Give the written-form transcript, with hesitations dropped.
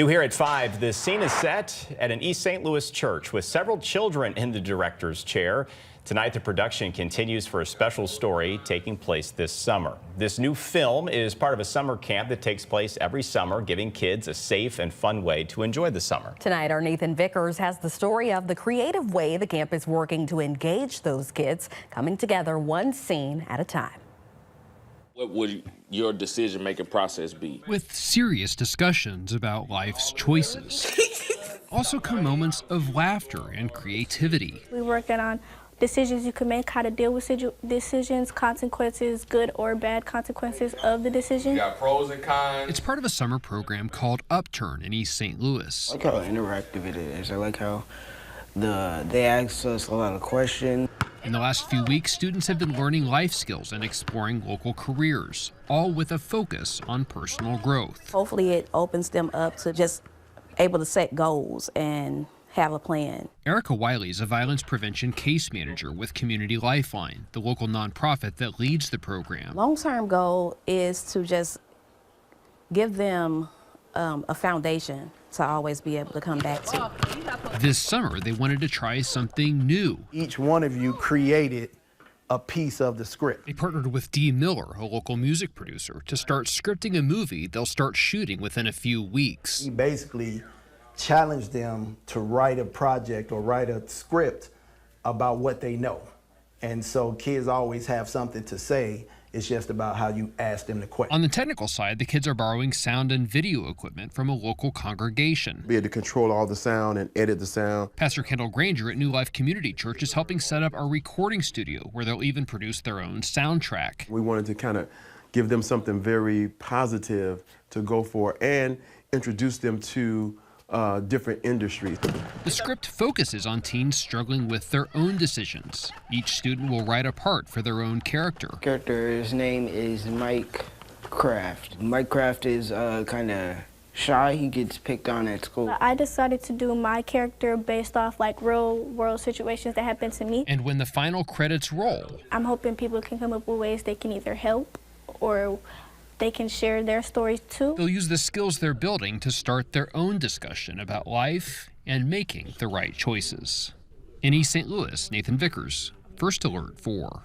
New here at 5, the scene is set at an East St. Louis church with several children in the director's chair. Tonight, the production continues for a special story taking place this summer. This new film is part of a summer camp that takes place every summer, giving kids a safe and fun way to enjoy the summer. Tonight, our Nathan Vickers has the story of the creative way the camp is working to engage those kids, coming together one scene at a time. What would your decision-making process be? With serious discussions about life's choices. Also come moments of laughter and creativity. We're working on decisions you can make, how to deal with decisions, consequences, good or bad consequences of the decision. You got pros and cons. It's part of a summer program called Upturn in East St. Louis. I like how interactive it is. I like how they ask us a lot of questions. In the last few weeks, students have been learning life skills and exploring local careers, all with a focus on personal growth. Hopefully it opens them up to just able to set goals and have a plan. Erica Wiley is a violence prevention case manager with Community Lifeline, the local nonprofit that leads the program. Long-term goal is to just give them a foundation to always be able to come back to. This summer, they wanted to try something new. Each one of you created a piece of the script. They partnered with Dee Miller, a local music producer, to start scripting a movie they'll start shooting within a few weeks. We basically challenged them to write a project or write a script about what they know. And so kids always have something to say. It's just about how you ask them the question. On the technical side, the kids are borrowing sound and video equipment from a local congregation. Be able to control all the sound and edit the sound. Pastor Kendall Granger at New Life Community Church is helping set up a recording studio where they'll even produce their own soundtrack. We wanted to kind of give them something very positive to go for and introduce them to different industries. The script focuses on teens struggling with their own decisions. Each student will write a part for their own character. Character's name is Mike Kraft. Mike Kraft is kind of shy. He gets picked on at school. I decided to do my character based off like real world situations that happened to me. And when the final credits roll, I'm hoping people can come up with ways they can either help or they can share their stories too. They'll use the skills they're building to start their own discussion about life and making the right choices. In East St. Louis, Nathan Vickers, First Alert 4.